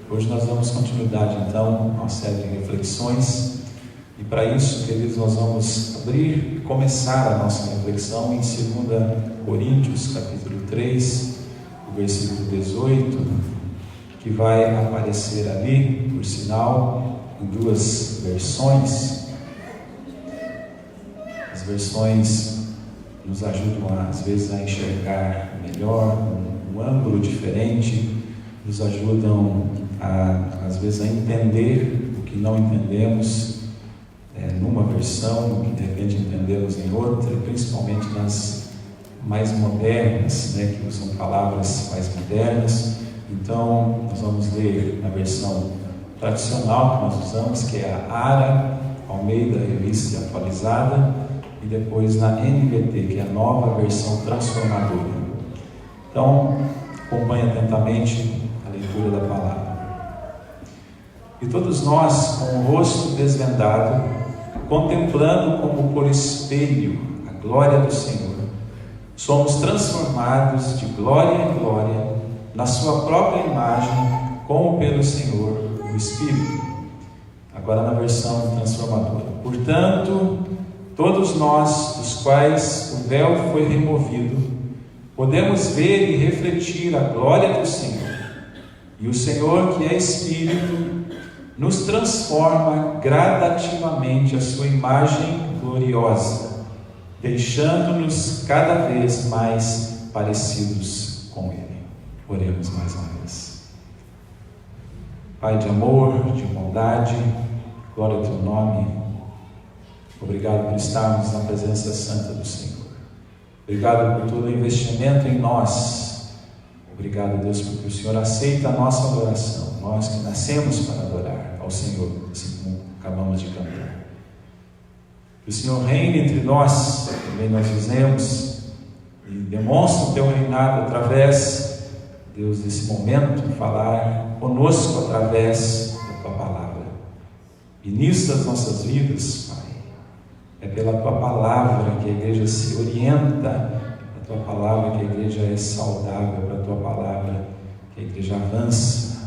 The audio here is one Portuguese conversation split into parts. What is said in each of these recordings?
Hoje nós damos continuidade então a uma série de reflexões e para isso, queridos, nós vamos abrir e começar a nossa reflexão em 2 Coríntios, capítulo 3, o versículo 18, que vai aparecer ali, por sinal, em duas versões. As versões nos ajudam às vezes a enxergar melhor, um ângulo diferente, nos ajudam às vezes a entender o que não entendemos numa versão, o que de repente entendemos em outra, principalmente nas mais modernas, que usam palavras mais modernas. Então nós vamos ler na versão tradicional que nós usamos, que é a ARA, Almeida Revista Atualizada, e depois na NVT, que é a nova versão transformadora. Então acompanhe atentamente a leitura da palavra. E todos nós, com o rosto desvendado, contemplando como por espelho a glória do Senhor, somos transformados de glória em glória na sua própria imagem, como pelo Senhor o Espírito. Agora na versão transformadora. Portanto, todos nós, dos quais o véu foi removido, podemos ver e refletir a glória do Senhor. E o Senhor, que é Espírito, nos transforma gradativamente a sua imagem gloriosa, deixando-nos cada vez mais parecidos com Ele. Oremos mais uma vez. Pai de amor, de bondade, glória ao Teu nome. Obrigado por estarmos na presença santa do Senhor. Obrigado por todo o investimento em nós. Obrigado, Deus, porque o Senhor aceita a nossa adoração. Nós que nascemos para adorar ao Senhor, assim como acabamos de cantar. Que o Senhor reine entre nós, também nós dizemos, e demonstra o Teu reinado através, Deus, desse momento, falar conosco através da Tua palavra. Ministra as nossas vidas, Pai. É pela Tua palavra que a igreja se orienta, a Tua palavra que a igreja é saudável, para a Tua palavra que a igreja avança.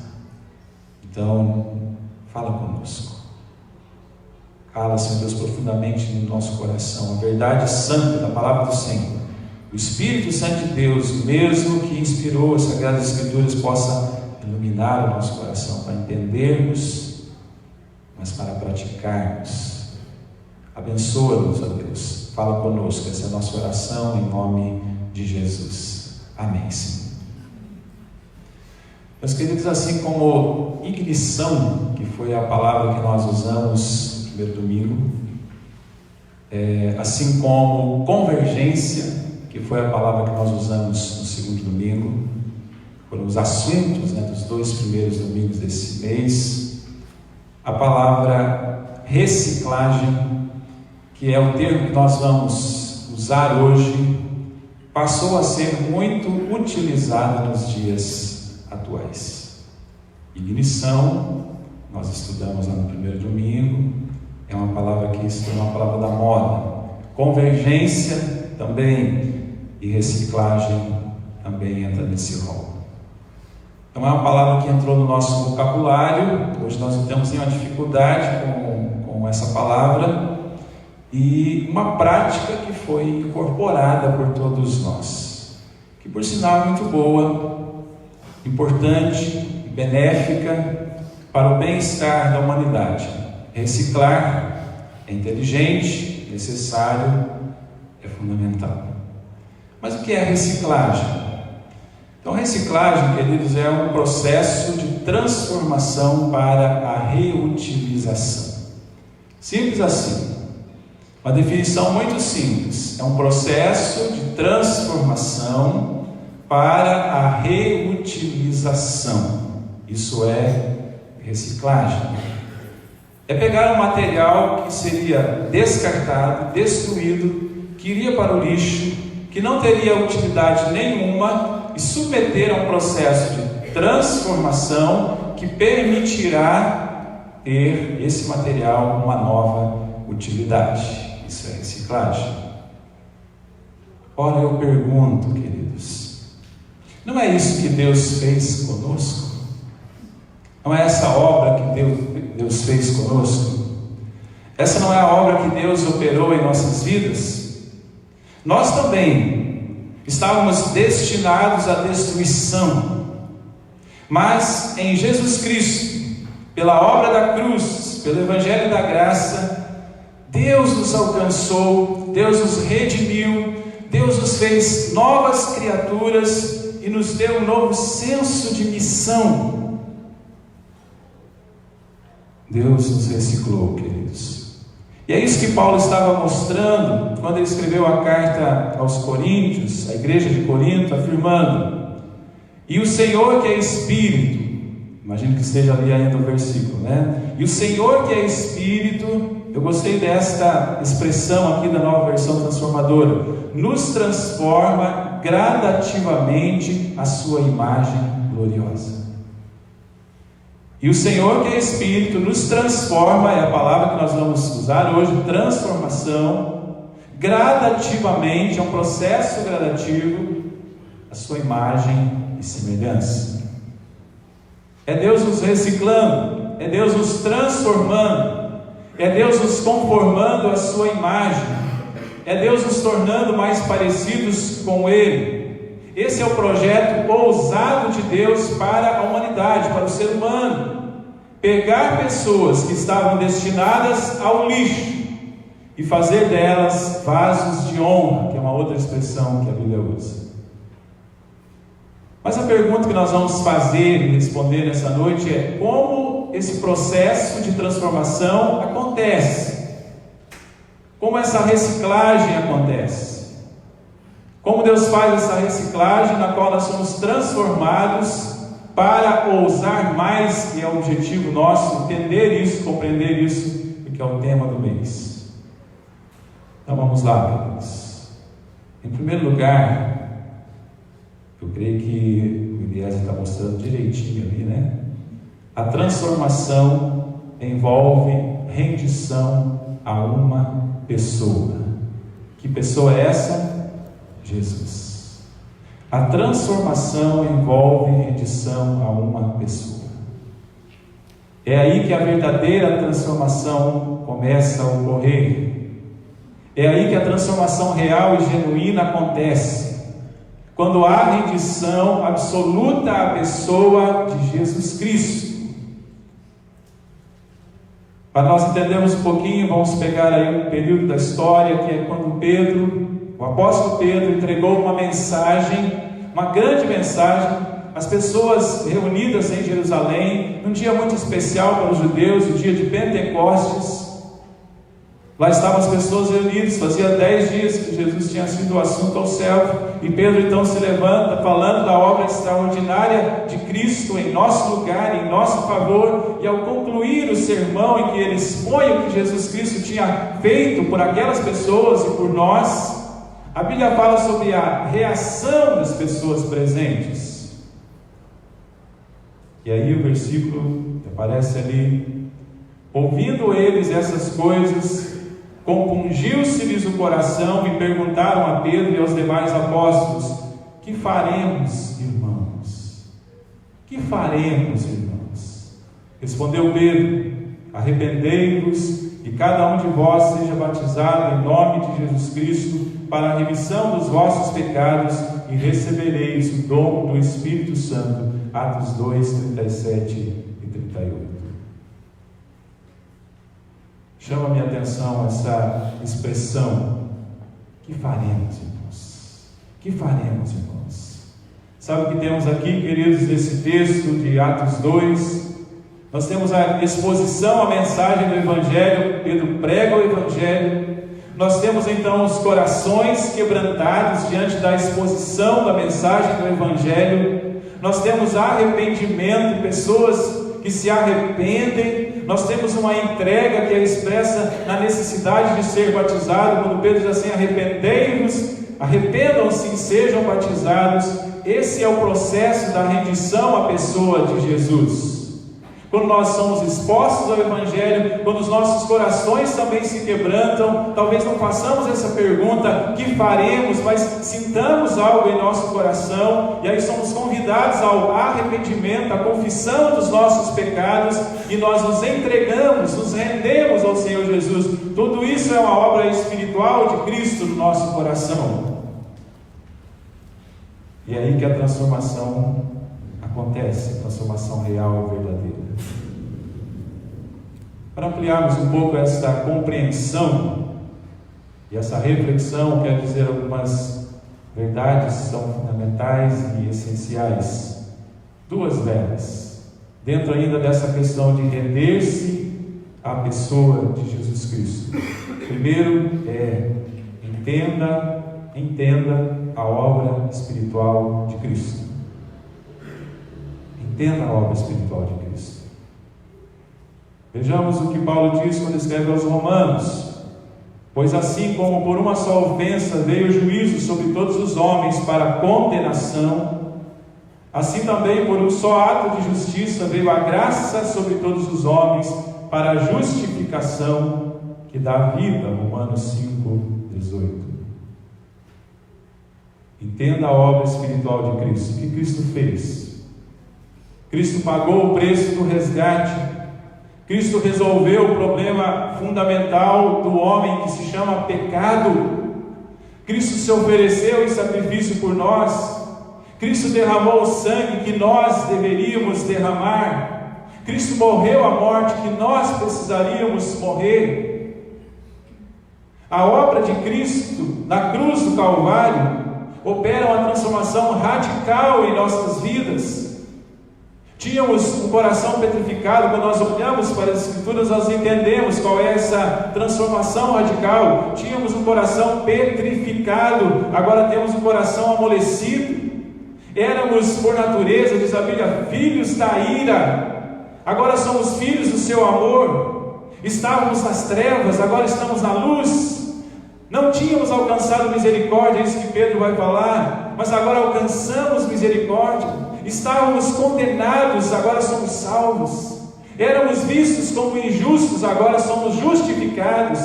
Então, fala conosco. Cala, Senhor Deus, profundamente no nosso coração a verdade santa da palavra do Senhor. O Espírito Santo de Deus, o mesmo que inspirou as Sagradas Escrituras, possa iluminar o nosso coração para entendermos, mas para praticarmos. Abençoa-nos, ó Deus. Fala conosco, essa é a nossa oração em nome de Jesus. Amém, Senhor. Meus queridos, assim como ignição, que foi a palavra que nós usamos no primeiro domingo, assim como convergência, que foi a palavra que nós usamos no segundo domingo, foram os assuntos dos dois primeiros domingos desse mês, a palavra reciclagem, que é o termo que nós vamos usar hoje, passou a ser muito utilizada nos dias atuais. Ignição, nós estudamos lá no primeiro domingo, é uma palavra que se tornou uma palavra da moda. Convergência também, e reciclagem também entra nesse rol. Então é uma palavra que entrou no nosso vocabulário. Hoje nós não temos nenhuma dificuldade com essa palavra, e uma prática que foi incorporada por todos nós, que por sinal é muito boa, importante e benéfica para o bem-estar da humanidade. Reciclar é inteligente, necessário, é fundamental. Mas o que é reciclagem? Então, reciclagem, queridos, é um processo de transformação para a reutilização. Simples assim. Uma definição muito simples. É um processo de transformação para a reutilização. Isso é reciclagem. É pegar um material que seria descartado, destruído, que iria para o lixo, que não teria utilidade nenhuma, e submeter a um processo de transformação que permitirá ter esse material uma nova utilidade. Isso é reciclagem. Ora, eu pergunto, queridos, não é isso que Deus fez conosco? Não é essa obra que Deus fez conosco? Essa não é a obra que Deus operou em nossas vidas? Nós também estávamos destinados à destruição, mas em Jesus Cristo, pela obra da cruz, pelo Evangelho da graça, Deus nos alcançou, Deus nos redimiu, Deus nos fez novas criaturas e nos deu um novo senso de missão. Deus nos reciclou, queridos. E é isso que Paulo estava mostrando quando ele escreveu a carta aos Coríntios, à igreja de Corinto, afirmando: e o Senhor que é Espírito, imagino que esteja ali ainda o versículo, né? E o Senhor que é Espírito, eu gostei desta expressão aqui da Nova Versão Transformadora, nos transforma gradativamente à sua imagem gloriosa. E o Senhor que é Espírito nos transforma, é a palavra que nós vamos usar hoje, transformação, gradativamente, é um processo gradativo, a sua imagem e semelhança. É Deus nos reciclando, é Deus nos transformando, é Deus nos conformando à sua imagem, é Deus nos tornando mais parecidos com Ele. Esse é o projeto ousado de Deus para a humanidade, para o ser humano. Pegar pessoas que estavam destinadas ao lixo e fazer delas vasos de honra, que é uma outra expressão que a Bíblia usa. Mas a pergunta que nós vamos fazer e responder nessa noite é: como esse processo de transformação acontece? Como essa reciclagem acontece? Como Deus faz essa reciclagem na qual nós somos transformados para ousar mais, que é o objetivo nosso, entender isso, compreender isso, que é o tema do mês. Então vamos lá, queridos. Em primeiro lugar, eu creio que o Elias está mostrando direitinho ali, né? A transformação envolve rendição a uma pessoa. Que pessoa é essa? Jesus. A transformação envolve rendição a uma pessoa. É aí que a verdadeira transformação começa a ocorrer. É aí que a transformação real e genuína acontece. Quando há rendição absoluta à pessoa de Jesus Cristo. Para nós entendermos um pouquinho, vamos pegar aí um período da história, que é quando o apóstolo Pedro entregou uma mensagem, uma grande mensagem, às pessoas reunidas em Jerusalém, num dia muito especial para os judeus, o dia de Pentecostes. Lá estavam as pessoas reunidas, fazia 10 dias que Jesus tinha sido o assunto ao céu, e Pedro então se levanta, falando da obra extraordinária de Cristo em nosso lugar, em nosso favor, e ao concluir o sermão em que ele expõe o que Jesus Cristo tinha feito por aquelas pessoas e por nós, a Bíblia fala sobre a reação das pessoas presentes. E aí o versículo que aparece ali: ouvindo eles essas coisas, compungiu-se-lhes o coração e perguntaram a Pedro e aos demais apóstolos: que faremos, irmãos? Que faremos, irmãos? Respondeu Pedro: arrependei-vos e cada um de vós seja batizado em nome de Jesus Cristo para a remissão dos vossos pecados e recebereis o dom do Espírito Santo. Atos 2, 37 e 38. Chama a minha atenção essa expressão: que faremos, irmãos? Que faremos, irmãos? Sabe o que temos aqui, queridos, nesse texto de Atos 2? Nós temos a exposição, a mensagem do Evangelho. Pedro prega o Evangelho. Nós temos então os corações quebrantados diante da exposição da mensagem do Evangelho. Nós temos arrependimento, pessoas que se arrependem. Nós temos uma entrega que é expressa na necessidade de ser batizado, quando Pedro diz assim: arrependam-se e sejam batizados. Esse é o processo da rendição à pessoa de Jesus. quando nós somos expostos ao Evangelho, quando os nossos corações também se quebrantam, talvez não façamos essa pergunta, que faremos, mas sintamos algo em nosso coração, e aí somos convidados ao arrependimento, à confissão dos nossos pecados, e nós nos entregamos, nos rendemos ao Senhor Jesus. Tudo isso é uma obra espiritual de Cristo no nosso coração. E é aí que a transformação acontece, a transformação real e verdadeira. Para ampliarmos um pouco esta compreensão e essa reflexão, quero dizer algumas verdades que são fundamentais e essenciais. Duas delas, dentro ainda dessa questão de render-se à pessoa de Jesus Cristo. Primeiro entenda a obra espiritual de Cristo. Entenda a obra espiritual de Cristo. Vejamos o que Paulo diz quando escreve aos Romanos: pois assim como por uma só ofensa veio o juízo sobre todos os homens para condenação, assim também por um só ato de justiça veio a graça sobre todos os homens para a justificação que dá vida. Romanos 5:18. Entenda a obra espiritual de Cristo. O que Cristo fez? Cristo pagou o preço do resgate. Cristo resolveu o problema fundamental do homem que se chama pecado. Cristo se ofereceu em sacrifício por nós. Cristo derramou o sangue que nós deveríamos derramar. Cristo morreu a morte que nós precisaríamos morrer. A obra de Cristo na cruz do Calvário opera uma transformação radical em nossas vidas. Tínhamos um coração petrificado. Quando nós olhamos para as Escrituras, nós entendemos qual é essa transformação radical. Tínhamos um coração petrificado, agora temos um coração amolecido. Éramos por natureza, diz a Bíblia, filhos da ira, agora somos filhos do seu amor. Estávamos nas trevas, agora estamos na luz. Não tínhamos alcançado misericórdia, é isso que Pedro vai falar, mas agora alcançamos misericórdia. Estávamos condenados, agora somos salvos. Éramos vistos como injustos, agora somos justificados.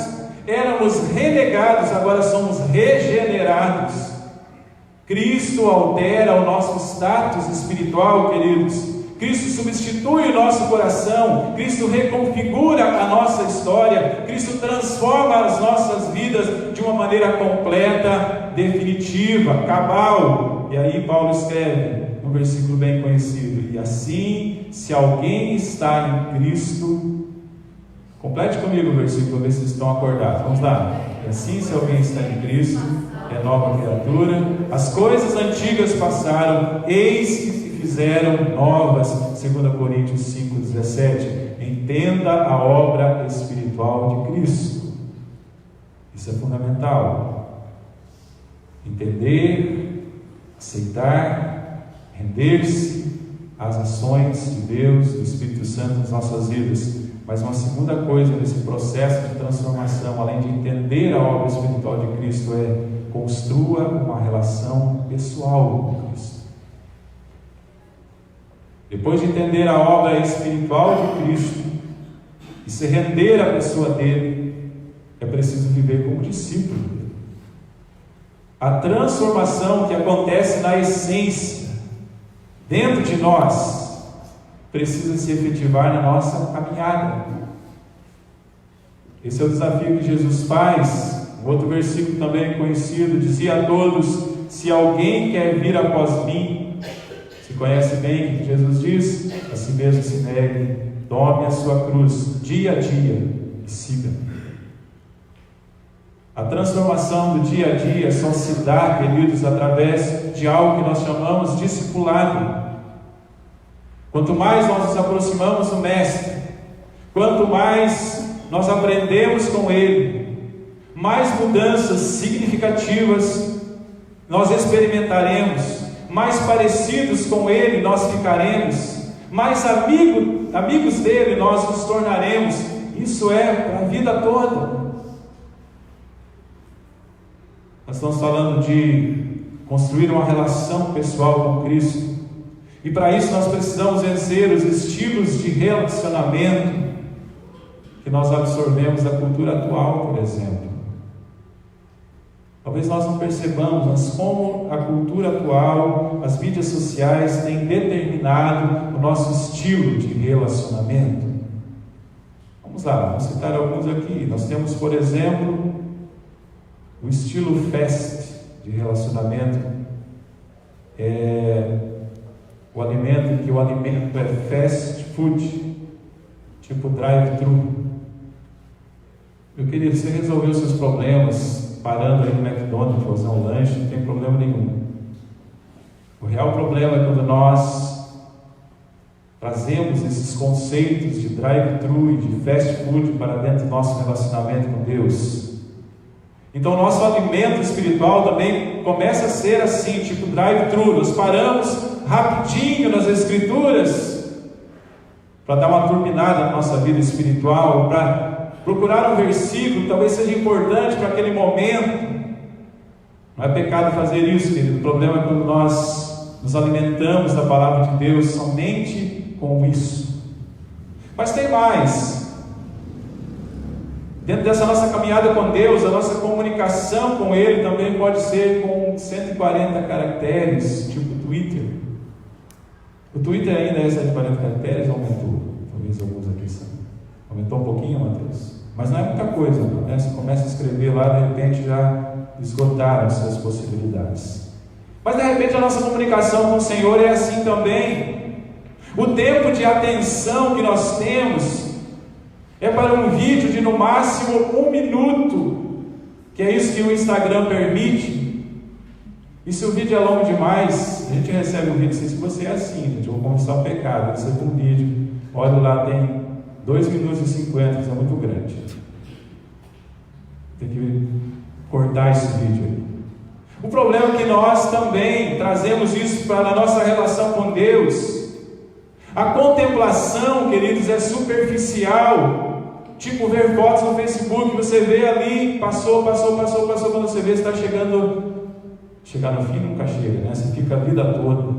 Éramos renegados, agora somos regenerados. Cristo altera o nosso status espiritual, queridos. Cristo substitui o nosso coração. Cristo reconfigura a nossa história. Cristo transforma as nossas vidas de uma maneira completa, definitiva, cabal. E aí Paulo escreve um versículo bem conhecido: e assim, se alguém está em Cristo, complete comigo o versículo, ver se vocês estão acordados. Vamos lá. E assim, se alguém está em Cristo, é nova criatura. As coisas antigas passaram, eis que se fizeram novas. 2 Coríntios 5:17. Entenda a obra espiritual de Cristo. Isso é fundamental. Entender, aceitar, render-se às ações de Deus, do Espírito Santo nas nossas vidas. Mas uma segunda coisa nesse processo de transformação, além de entender a obra espiritual de Cristo, construa uma relação pessoal com Cristo. Depois de entender a obra espiritual de Cristo e se render à pessoa dele, é preciso viver como discípulo dele. A transformação que acontece na essência, dentro de nós, precisa se efetivar na nossa caminhada. Esse é o desafio que Jesus faz. Um outro versículo também conhecido dizia a todos: se alguém quer vir após mim, se conhece bem o que Jesus diz, a si mesmo se negue, tome a sua cruz dia a dia e siga-me. A transformação do dia a dia só se dá, queridos, através de algo que nós chamamos de discipulado. Quanto mais nós nos aproximamos do Mestre, quanto mais nós aprendemos com Ele, mais mudanças significativas nós experimentaremos, mais parecidos com Ele nós ficaremos, mais amigos dele nós nos tornaremos. Isso é para a vida toda. Nós estamos falando de construir uma relação pessoal com Cristo. E para isso nós precisamos vencer os estilos de relacionamento que nós absorvemos da cultura atual, por exemplo. Talvez nós não percebamos, mas como a cultura atual, as mídias sociais têm determinado o nosso estilo de relacionamento. Vamos lá, vamos citar alguns aqui. Nós temos, por exemplo, o estilo fast de relacionamento. O alimento é fast food, tipo drive-thru. Meu querido, você resolveu seus problemas parando aí no McDonald's para fazer um lanche, não tem problema nenhum. O real problema é quando nós trazemos esses conceitos de drive-thru e de fast food para dentro do nosso relacionamento com Deus. Então o nosso alimento espiritual também começa a ser assim, tipo drive-thru. Nós paramos rapidinho nas Escrituras para dar uma turbinada na nossa vida espiritual, para procurar um versículo que talvez seja importante para aquele momento. Não é pecado fazer isso, querido. O problema é quando nós nos alimentamos da palavra de Deus somente com isso. Mas tem mais. Dentro dessa nossa caminhada com Deus, a nossa comunicação com Ele também pode ser com 140 caracteres, tipo Twitter. O Twitter ainda é 140 caracteres, aumentou. Talvez alguns aqui são. Aumentou um pouquinho, Matheus? Mas não é muita coisa, não, né? Você começa a escrever lá, de repente já esgotaram as suas possibilidades. Mas de repente a nossa comunicação com o Senhor é assim também. O tempo de atenção que nós temos é para um vídeo de no máximo 1 minuto, que é isso que o Instagram permite. E se o vídeo é longo demais, a gente recebe um vídeo, não sei se você é assim, gente, eu vou confessar o pecado, eu recebo um vídeo, olha lá, tem 2 minutos e 50, isso é muito grande. Tem que cortar esse vídeo aí. O problema é que nós também trazemos isso para a nossa relação com Deus. A contemplação, queridos, é superficial. Tipo ver fotos no Facebook, você vê ali, passou, quando você vê, você está chegando. Chegar no fim nunca chega, né? Você fica a vida toda.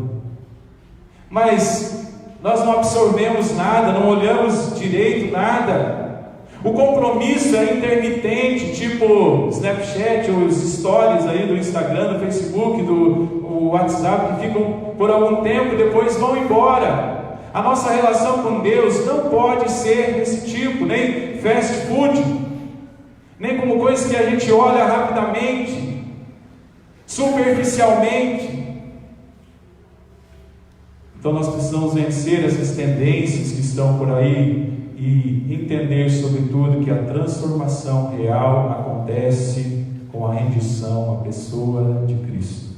Mas nós não absorvemos nada, não olhamos direito nada. O compromisso é intermitente, tipo Snapchat, ou os stories aí do Instagram, do Facebook, do WhatsApp, que ficam por algum tempo e depois vão embora. A nossa relação com Deus não pode ser desse tipo, nem fast food, nem como coisas que a gente olha rapidamente, superficialmente. Então nós precisamos vencer essas tendências que estão por aí e entender sobretudo que a transformação real acontece com a rendição à pessoa de Cristo.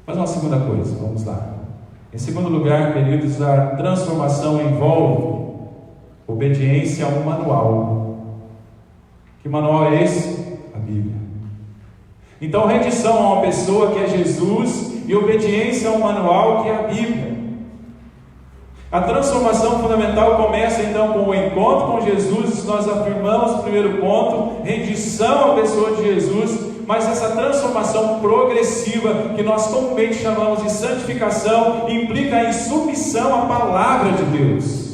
Mas uma segunda coisa, vamos lá. Em segundo lugar, queridos, a transformação envolve obediência a um manual. Que manual é esse? A Bíblia. Então, rendição a uma pessoa que é Jesus e obediência a um manual que é a Bíblia. A transformação fundamental começa então com o encontro com Jesus. Nós afirmamos o primeiro ponto, rendição à pessoa de Jesus. Mas essa transformação progressiva, que nós comumente chamamos de santificação, implica em submissão à palavra de Deus.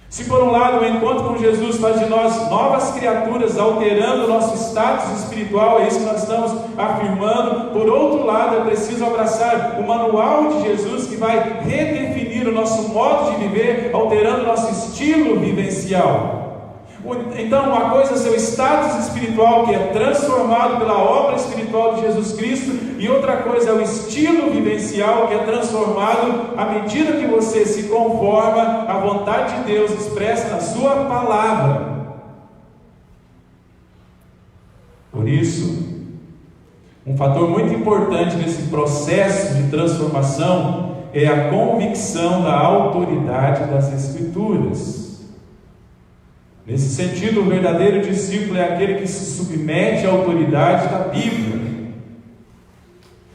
Se por um lado o encontro com Jesus faz de nós novas criaturas, alterando o nosso status espiritual, é isso que nós estamos afirmando. Por outro lado, é preciso abraçar o manual de Jesus, que vai redefinir o nosso modo de viver, alterando o nosso estilo vivencial. Então, uma coisa é seu status espiritual, que é transformado pela obra espiritual de Jesus Cristo, e outra coisa é o estilo vivencial, que é transformado à medida que você se conforma à vontade de Deus expressa na sua palavra. Por isso, um fator muito importante nesse processo de transformação é a convicção da autoridade das Escrituras. Nesse sentido, o verdadeiro discípulo é aquele que se submete à autoridade da Bíblia.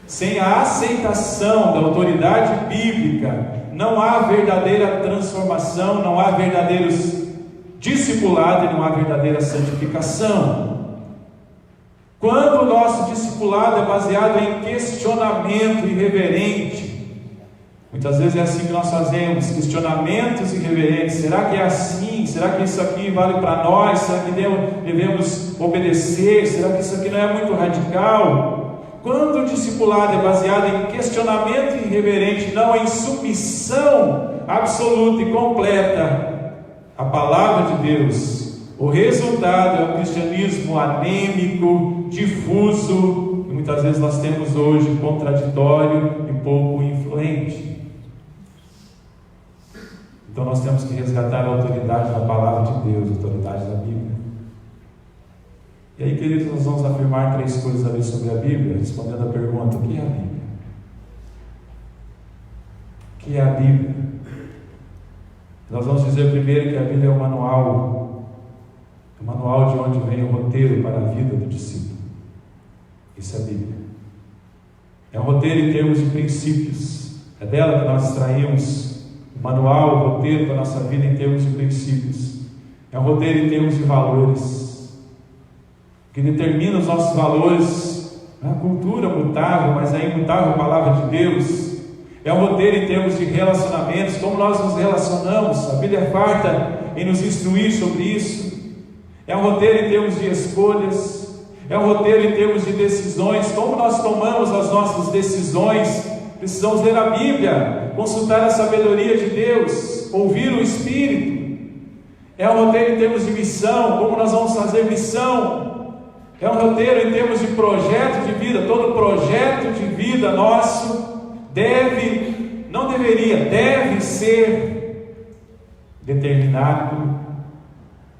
Sem a aceitação da autoridade bíblica, não há verdadeira transformação, não há verdadeiros discipulado e não há verdadeira santificação. Quando o nosso discipulado é baseado em questionamento irreverente, Muitas vezes é assim que nós fazemos, questionamentos irreverentes. Será que é assim? Será que isso aqui vale para nós? Será que devemos obedecer? Será que isso aqui não é muito radical? Quando o discipulado é baseado em questionamento irreverente, não em submissão absoluta e completa à palavra de Deus, o resultado é um cristianismo anêmico, difuso, que muitas vezes nós temos hoje, contraditório e pouco influente. Então nós temos que resgatar a autoridade da palavra de Deus, a autoridade da Bíblia. E aí, queridos, nós vamos afirmar 3 coisas ali sobre a Bíblia, respondendo a pergunta: o que é a Bíblia? O que é a Bíblia? Nós vamos dizer primeiro que a Bíblia é o manual de onde vem o roteiro para a vida do discípulo. Isso é a Bíblia. É um roteiro em termos de princípios. É dela que nós extraímos o manual, o roteiro para a nossa vida em termos de princípios. É um roteiro em termos de valores, que determina os nossos valores. É uma cultura mutável, mas é imutável a palavra de Deus. É um roteiro em termos de relacionamentos, como nós nos relacionamos. A Bíblia é farta em nos instruir sobre isso. É um roteiro em termos de escolhas. É um roteiro em termos de decisões, como nós tomamos as nossas decisões. Precisamos ler a Bíblia, consultar a sabedoria de Deus, ouvir o Espírito. É um roteiro em termos de missão, como nós vamos fazer missão. É um roteiro em termos de projeto de vida. Todo projeto de vida nosso deve ser determinado,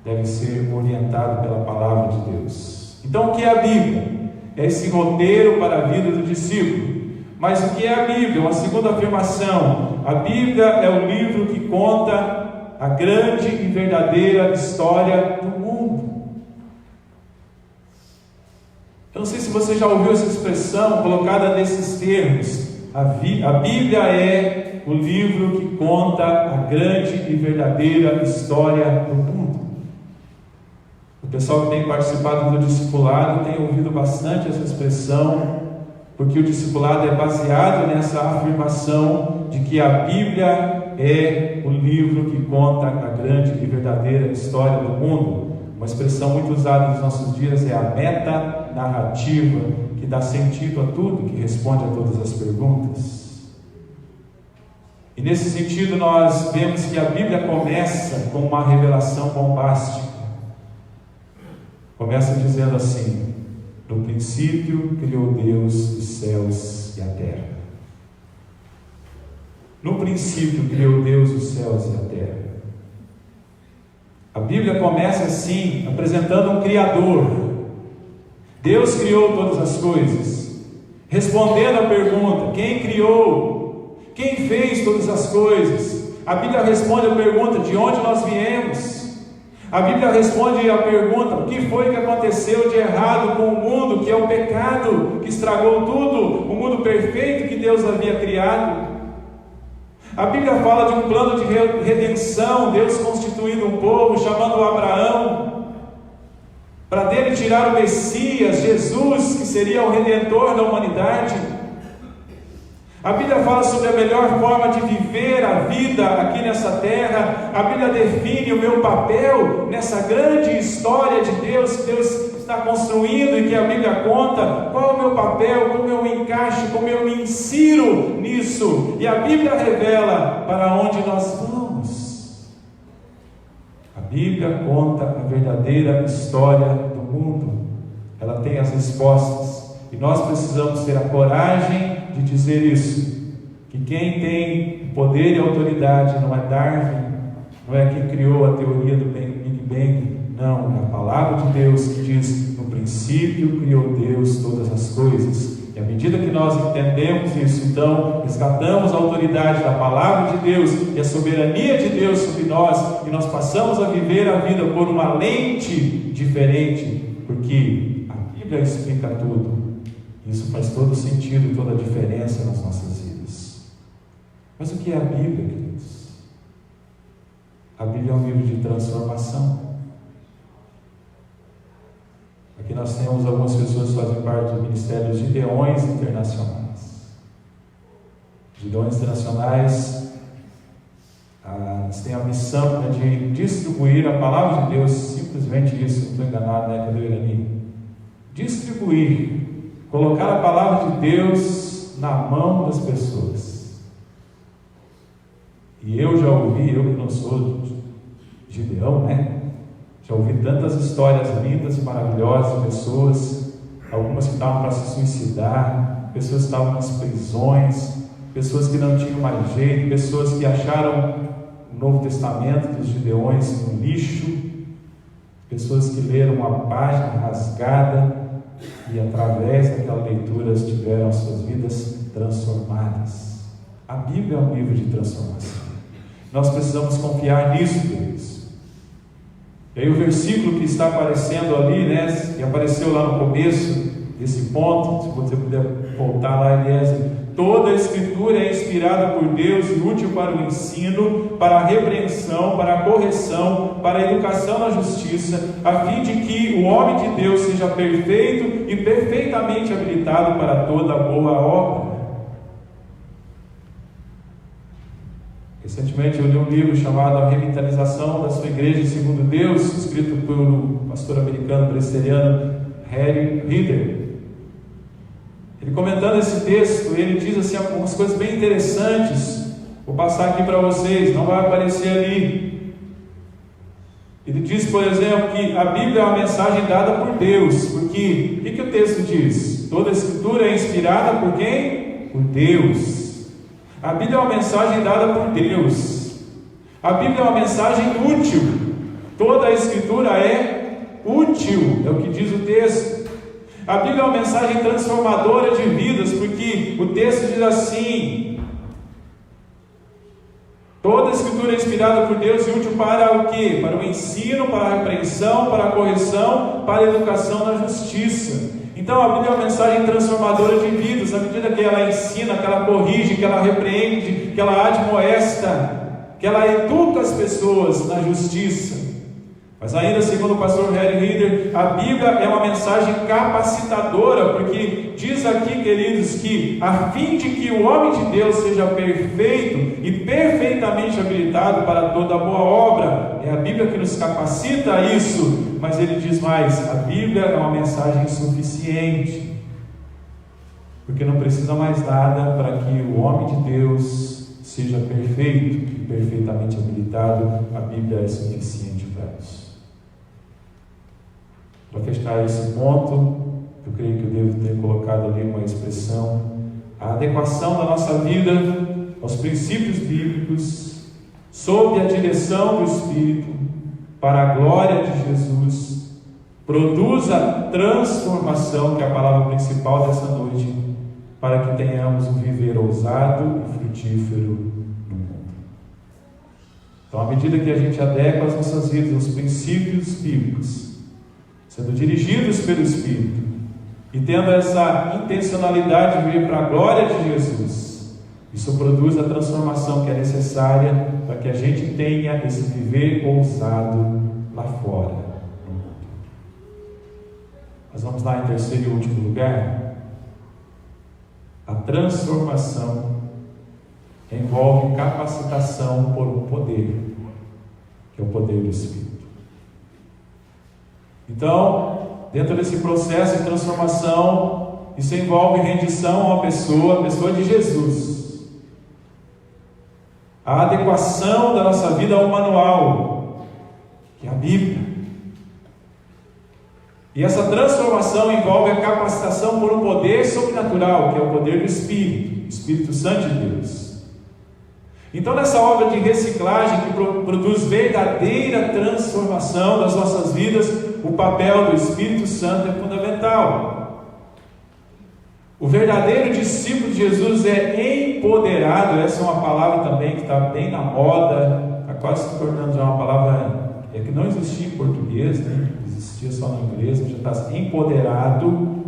deve ser orientado pela palavra de Deus. Então, o que é a Bíblia? É esse roteiro para a vida do discípulo. Mas o que é a Bíblia? Uma segunda afirmação: a Bíblia é o livro que conta a grande e verdadeira história do mundo. Eu não sei se você já ouviu essa expressão colocada nesses termos. A Bíblia é o livro que conta a grande e verdadeira história do mundo. O pessoal que tem participado do discipulado tem ouvido bastante essa expressão, porque o discipulado é baseado nessa afirmação de que a Bíblia é o livro que conta a grande e verdadeira história do mundo. Uma expressão muito usada nos nossos dias é a metanarrativa, que dá sentido a tudo, que responde a todas as perguntas. E nesse sentido nós vemos que a Bíblia começa com uma revelação bombástica. Começa dizendo assim: no princípio criou Deus os céus e a terra. No princípio criou Deus os céus e a terra. A Bíblia começa assim, apresentando um Criador. Deus criou todas as coisas, respondendo à pergunta: quem criou? Quem fez todas as coisas? A Bíblia responde a pergunta: de onde nós viemos? A Bíblia responde a pergunta: o que foi que aconteceu de errado com o mundo, que é o pecado, que estragou tudo, o mundo perfeito que Deus havia criado? A Bíblia fala de um plano de redenção, Deus constituindo um povo, chamando Abraão, para dele tirar o Messias, Jesus, que seria o Redentor da humanidade. A Bíblia fala sobre a melhor forma de viver a vida aqui nessa terra. A Bíblia define o meu papel nessa grande história de Deus que Deus está construindo e que a Bíblia conta. Qual é o meu papel, como eu me encaixo, como eu me insiro nisso. E a Bíblia revela para onde nós vamos. A Bíblia conta a verdadeira história do mundo. Ela tem as respostas. E nós precisamos ter a coragem de dizer isso, que quem tem poder e autoridade não é Darwin, não é quem criou a teoria do Big Bang, não, é a palavra de Deus que diz: no princípio criou Deus todas as coisas. E à medida que nós entendemos isso, então resgatamos a autoridade da palavra de Deus e a soberania de Deus sobre nós, e nós passamos a viver a vida por uma lente diferente, porque a Bíblia explica tudo. Isso faz todo sentido, toda a diferença nas nossas vidas. Mas o que é a Bíblia, queridos? A Bíblia é um livro de transformação. Aqui nós temos algumas pessoas que fazem parte do Ministério dos Gideões Internacionais. Gideões Internacionais, eles têm a missão de distribuir a palavra de Deus, simplesmente isso, não estou enganado, né, quando eu era ali. Distribuir, colocar a palavra de Deus na mão das pessoas. E eu já ouvi, eu que não sou Gideão, né? Já ouvi tantas histórias lindas e maravilhosas de pessoas, algumas que estavam para se suicidar, pessoas que estavam nas prisões, pessoas que não tinham mais jeito, pessoas que acharam o Novo Testamento dos Gideões no lixo, pessoas que leram uma página rasgada e através daquela leitura tiveram as suas vidas transformadas. A Bíblia é um livro de transformação. Nós precisamos confiar nisso, queridos. E aí o versículo que está aparecendo ali, né, que apareceu lá no começo desse ponto, se você puder voltar lá, Eliezer: toda a Escritura é inspirada por Deus e útil para o ensino, para a repreensão, para a correção, para a educação na justiça, a fim de que o homem de Deus seja perfeito e perfeitamente habilitado para toda boa obra. Recentemente eu li um livro chamado A Revitalização da Sua Igreja Segundo Deus, escrito pelo pastor americano presbiteriano Harry Reeder. Ele, comentando esse texto, ele diz assim algumas coisas bem interessantes. Vou passar aqui para vocês, não vai aparecer ali. Ele diz, por exemplo, que a Bíblia é uma mensagem dada por Deus. Porque o que o texto diz? Toda a Escritura é inspirada por quem? Por Deus. A Bíblia é uma mensagem dada por Deus. A Bíblia é uma mensagem útil. Toda a Escritura é útil, é o que diz o texto. A Bíblia é uma mensagem transformadora de vidas, porque o texto diz assim: toda a Escritura é inspirada por Deus e útil para o quê? Para o ensino, para a repreensão, para a correção, para a educação na justiça. Então a Bíblia é uma mensagem transformadora de vidas, à medida que ela ensina, que ela corrige, que ela repreende, que ela admoesta, que ela educa as pessoas na justiça. Mas ainda, segundo o pastor Harry Reeder, a Bíblia é uma mensagem capacitadora, porque diz aqui, queridos, que a fim de que o homem de Deus seja perfeito e perfeitamente habilitado para toda boa obra. É a Bíblia que nos capacita a isso. Mas ele diz mais: a Bíblia é uma mensagem suficiente, porque não precisa mais nada para que o homem de Deus seja perfeito e perfeitamente habilitado. A Bíblia é suficiente para isso. Para fechar esse ponto, eu creio que eu devo ter colocado ali uma expressão: a adequação da nossa vida aos princípios bíblicos, sob a direção do Espírito, para a glória de Jesus, produz a transformação, que é a palavra principal dessa noite, para que tenhamos um viver ousado e frutífero no mundo. Então, à medida que a gente adequa as nossas vidas aos princípios bíblicos, sendo dirigidos pelo Espírito e tendo essa intencionalidade de vir para a glória de Jesus, isso produz a transformação que é necessária para que a gente tenha esse viver ousado lá fora no mundo. Nós vamos lá em terceiro e último lugar. A transformação envolve capacitação por um poder, que é o poder do Espírito. Então, dentro desse processo de transformação, isso envolve rendição a uma pessoa, a pessoa de Jesus. A adequação da nossa vida ao manual, que é a Bíblia. E essa transformação envolve a capacitação por um poder sobrenatural, que é o poder do Espírito, o Espírito Santo de Deus. Então, nessa obra de reciclagem que produz verdadeira transformação das nossas vidas, o papel do Espírito Santo é fundamental. O verdadeiro discípulo de Jesus é empoderado. Essa é uma palavra também que está bem na moda, está quase se tornando já uma palavra que não existia em português, né? Existia só no inglês, mas já está empoderado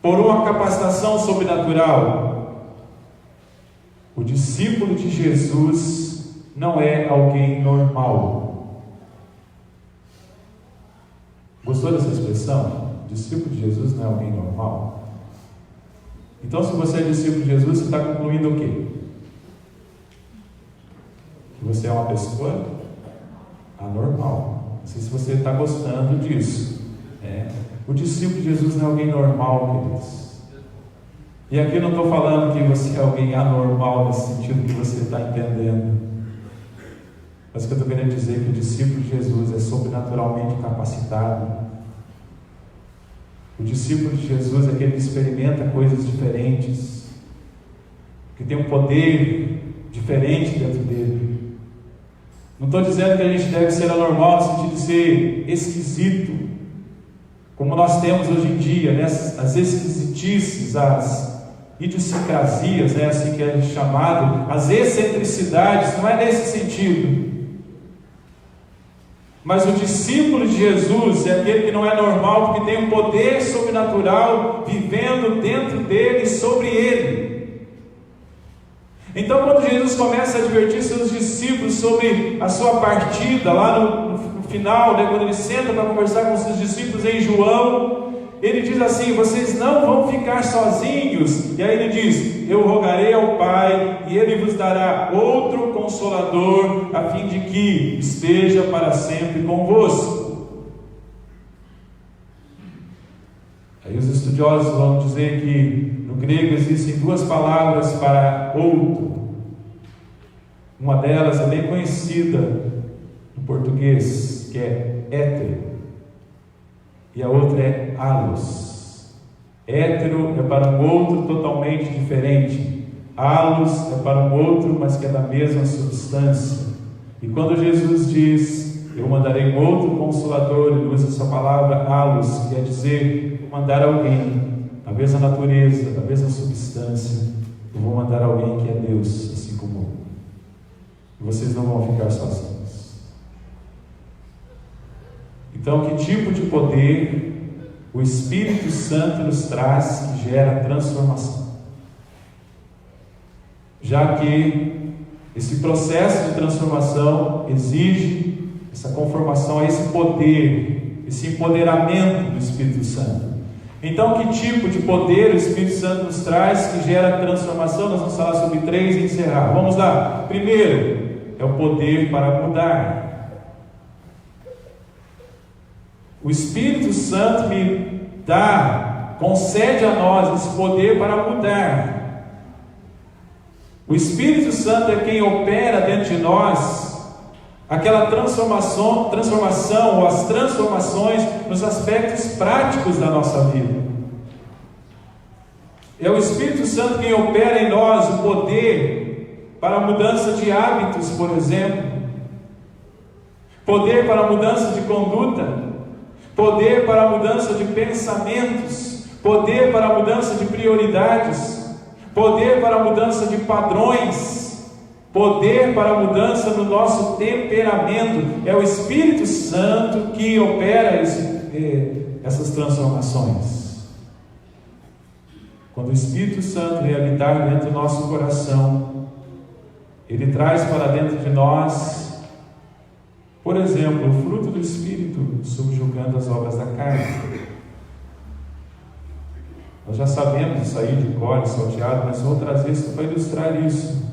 por uma capacitação sobrenatural. O discípulo de Jesus não é alguém normal. Gostou dessa expressão? O discípulo de Jesus não é alguém normal. Então, se você é discípulo de Jesus, você está concluindo o quê? você é uma pessoa anormal. Não sei se você está gostando disso. O discípulo de Jesus não é alguém normal, queridos. E aqui eu não estou falando que você é alguém anormal nesse sentido que você está entendendo. Mas o que eu estou querendo dizer é que o discípulo de Jesus é sobrenaturalmente capacitado. O discípulo de Jesus é aquele que experimenta coisas diferentes, que tem um poder diferente dentro dele. Não estou dizendo que a gente deve ser anormal no sentido de ser esquisito, como nós temos hoje em dia, né? As esquisitices, as idiosincrasias, né? Assim que é chamado, as excentricidades, não é nesse sentido. Mas o discípulo de Jesus é aquele que não é normal, porque tem um poder sobrenatural vivendo dentro dele e sobre ele. Então, quando Jesus começa a advertir seus discípulos sobre a sua partida, lá no final, né, quando ele senta para conversar com seus discípulos em João, ele diz assim: vocês não vão ficar sozinhos. E aí ele diz: eu rogarei ao Pai, e Ele vos dará outro Consolador, a fim de que esteja para sempre convosco. Aí os estudiosos vão dizer que no grego existem duas palavras para outro. Uma delas é bem conhecida no português, que é hétero, e a outra é allos. Hétero é para um outro totalmente diferente. Allos é para um outro, mas que é da mesma substância. E quando Jesus diz: eu mandarei um outro Consolador, ele usa essa palavra allos, quer dizer, vou mandar alguém da mesma natureza, da mesma substância. Eu vou mandar alguém que é Deus, assim como eu. E vocês não vão ficar sozinhos. Então, que tipo de poder o Espírito Santo nos traz que gera transformação? Já que esse processo de transformação exige essa conformação a esse poder, esse empoderamento do Espírito Santo. Então, que tipo de poder o Espírito Santo nos traz que gera transformação? Nós vamos falar sobre 3 e encerrar. Vamos lá. Primeiro, é o poder para mudar. O Espírito Santo concede a nós esse poder para mudar. O Espírito Santo é quem opera dentro de nós aquela transformação ou as transformações nos aspectos práticos da nossa vida. É o Espírito Santo quem opera em nós o poder para a mudança de hábitos, por exemplo, poder para a mudança de conduta, poder para a mudança de pensamentos, poder para a mudança de prioridades, poder para a mudança de padrões, poder para a mudança no nosso temperamento. É o Espírito Santo que opera essas transformações. Quando o Espírito Santo vem habitar dentro do nosso coração, ele traz para dentro de nós, por exemplo, o fruto do Espírito, subjugando as obras da carne. Nós já sabemos isso aí de cor e salteado, mas vou trazer isso para ilustrar isso.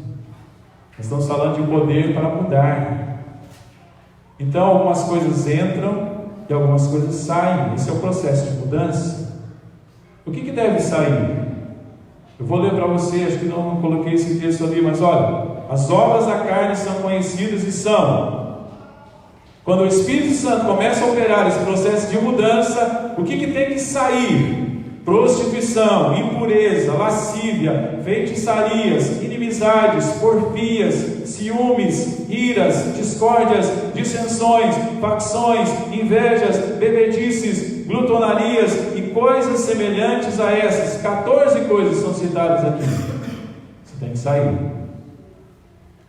Nós estamos falando de poder para mudar. Então, algumas coisas entram e algumas coisas saem. Esse é o processo de mudança. O que deve sair? Eu vou ler para você, acho que não coloquei esse texto ali, mas olha: as obras da carne são conhecidas e são. Quando o Espírito Santo começa a operar esse processo de mudança, o que tem que sair? Prostituição, impureza, lascívia, feitiçarias, inimizades, porfias, ciúmes, iras, discórdias, dissensões, facções, invejas, bebedices, glutonarias e coisas semelhantes a essas. 14 coisas são citadas aqui. Você tem que sair.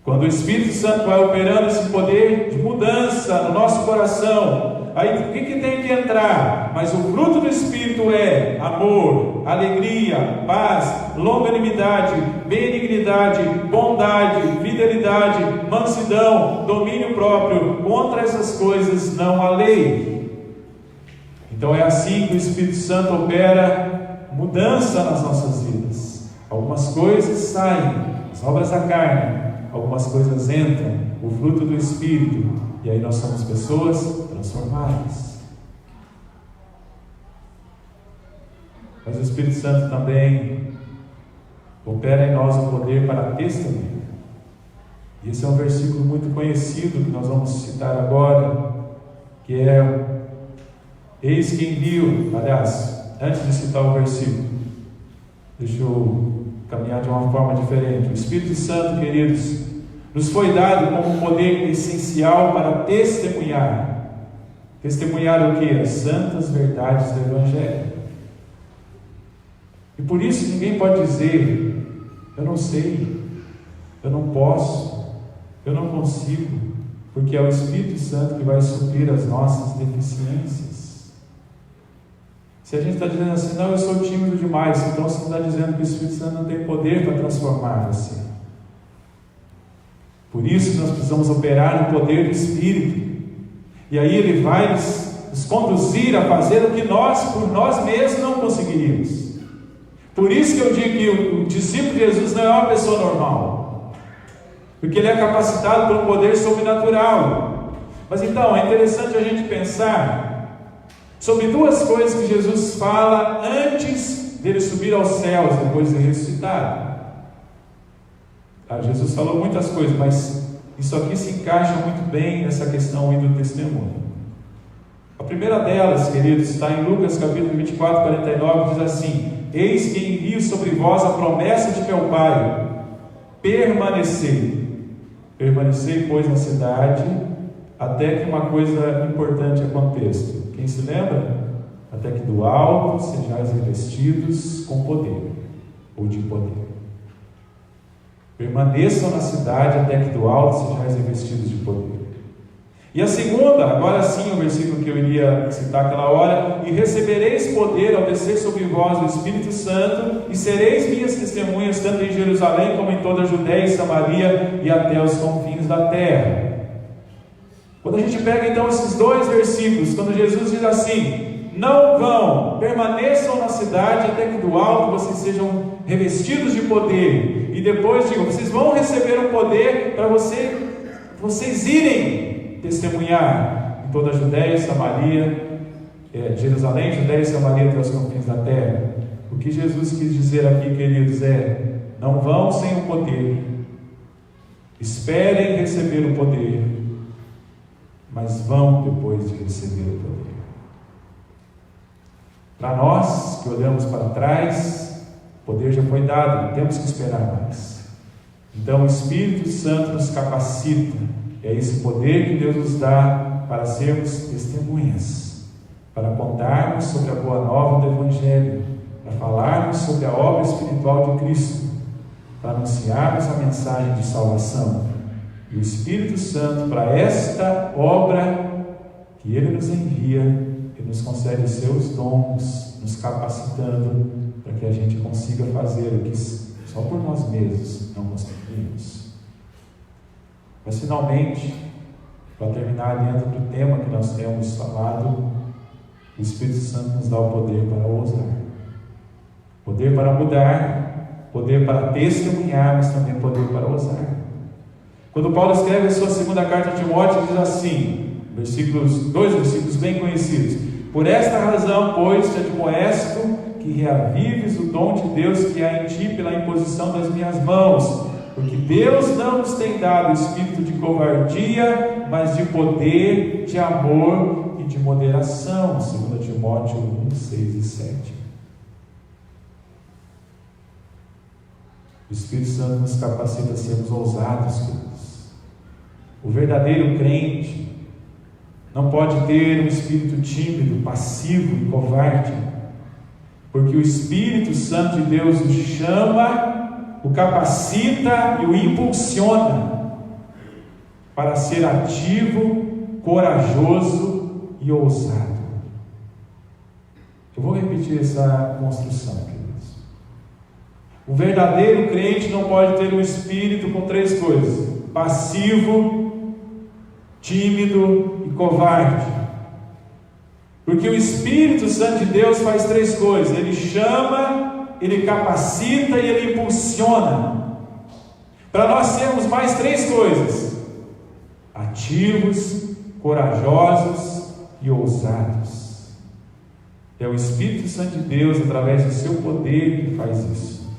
Quando o Espírito Santo vai operando esse poder de mudança no nosso coração, aí o que tem que entrar? Mas o fruto do Espírito é amor, alegria, paz, longanimidade, benignidade, bondade, fidelidade, mansidão, domínio próprio. Contra essas coisas não há lei. Então é assim que o Espírito Santo opera mudança nas nossas vidas. Algumas coisas saem, as obras da carne. algumas coisas entram, o fruto do Espírito, e aí nós somos pessoas transformadas. Mas o Espírito Santo também opera em nós o poder para testemunhar. E esse é um versículo muito conhecido que nós vamos citar agora, que é: eis que envio. Aliás, antes de citar o versículo, deixa eu caminhar de uma forma diferente. O Espírito Santo, queridos, nos foi dado como um poder essencial para testemunhar. Testemunhar o que? As santas verdades do Evangelho. E por isso ninguém pode dizer: eu não sei, eu não posso, eu não consigo, porque é o Espírito Santo que vai suprir as nossas deficiências. Se a gente está dizendo assim: não, eu sou tímido demais, então você está dizendo que o Espírito Santo não tem poder para transformar você. Por isso nós precisamos operar no poder do Espírito, e aí Ele vai nos conduzir a fazer o que nós, por nós mesmos, não conseguiríamos. Por isso que eu digo que o discípulo de Jesus não é uma pessoa normal, porque ele é capacitado por um poder sobrenatural. Mas então, é interessante a gente pensar sobre duas coisas que Jesus fala antes dele subir aos céus, depois de ressuscitado. Jesus falou muitas coisas, mas isso aqui se encaixa muito bem nessa questão aí do testemunho. A primeira delas, queridos, está em Lucas capítulo 24, 49, diz assim: eis que envio sobre vós a promessa de meu Pai, permanecei, pois, na cidade, até que uma coisa importante aconteça. Quem se lembra? Até que do alto sejais revestidos com poder, ou de poder. Permaneçam na cidade até que do alto sejais revestidos de poder. E a segunda, agora sim, o versículo que eu iria citar aquela hora: e recebereis poder ao descer sobre vós o Espírito Santo, e sereis minhas testemunhas, tanto em Jerusalém como em toda a Judéia e Samaria, e até os confins da terra. Quando a gente pega então esses dois versículos, quando Jesus diz assim: não vão, permaneçam na cidade até que do alto vocês sejam revestidos de poder, e depois digo, vocês vão receber um poder para vocês irem testemunhar em toda a Judéia, Samaria, Jerusalém, Judéia e Samaria, até os confins da terra. O que Jesus quis dizer aqui, queridos, é: não vão sem o poder, esperem receber o poder, mas vão depois de receber o poder. Para nós que olhamos para trás, o poder já foi dado, não temos que esperar mais. Então o Espírito Santo nos capacita. É esse poder que Deus nos dá para sermos testemunhas, para contarmos sobre a boa nova do Evangelho, para falarmos sobre a obra espiritual de Cristo, para anunciarmos a mensagem de salvação. E o Espírito Santo, para esta obra que Ele nos envia, Ele nos concede os seus dons, nos capacitando para que a gente consiga fazer o que só por nós mesmos não conseguimos. Mas finalmente, para terminar dentro do tema que nós temos falado, o Espírito Santo nos dá o poder para ousar, poder para mudar, poder para testemunhar, mas também poder para ousar. Quando Paulo escreve a sua segunda carta a Timóteo, diz assim, dois versículos bem conhecidos: por esta razão, pois, te admoesto que reavives o dom de Deus que há em ti pela imposição das minhas mãos. Porque Deus não nos tem dado espírito de covardia, mas de poder, de amor e de moderação. 2 Timóteo 1, 6 e 7. O Espírito Santo nos capacita a sermos ousados, queridos. O verdadeiro crente não pode ter um espírito tímido, passivo e covarde, porque o Espírito Santo de Deus o chama, o capacita e o impulsiona para ser ativo, corajoso e ousado. Eu vou repetir essa construção, queridos. O verdadeiro crente não pode ter um espírito com três coisas: passivo, tímido e covarde. Porque o Espírito Santo de Deus faz três coisas: Ele chama, Ele capacita e Ele impulsiona. para nós sermos mais 3 coisas: ativos, corajosos e ousados. É o Espírito Santo de Deus, através do seu poder, que faz isso.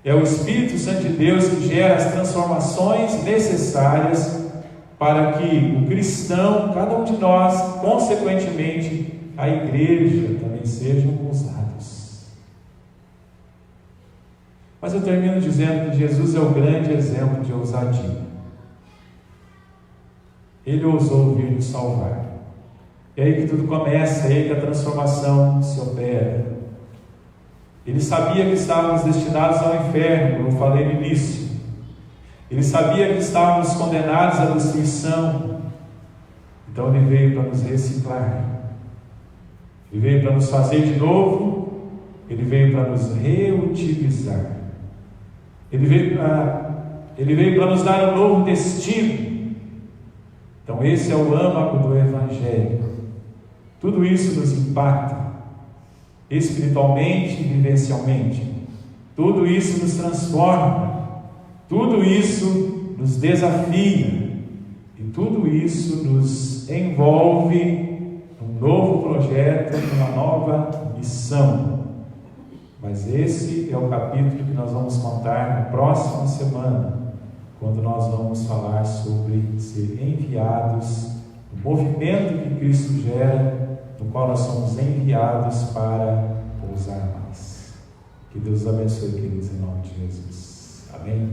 É o Espírito Santo de Deus que gera as transformações necessárias para que o cristão, cada um de nós, consequentemente, a igreja, também sejam ousados. Mas eu termino dizendo que Jesus é o grande exemplo de ousadia. Ele ousou vir nos salvar. É aí que tudo começa, é aí que a transformação se opera. Ele sabia que estávamos destinados ao inferno, como eu falei no início. Ele sabia que estávamos condenados à destruição. Então ele veio para nos reciclar. Ele veio para nos fazer de novo. Ele veio para nos reutilizar. Ele veio para nos dar um novo destino. Então esse é o âmago do Evangelho. Tudo isso nos impacta espiritualmente e vivencialmente. Tudo isso nos transforma. Tudo isso nos desafia. E tudo isso nos envolve num novo projeto, numa nova missão. Mas esse é o capítulo que nós vamos contar na próxima semana, quando nós vamos falar sobre ser enviados, o movimento que Cristo gera, no qual nós somos enviados para ousar mais. Que Deus abençoe, queridos, em nome de Jesus. Amém?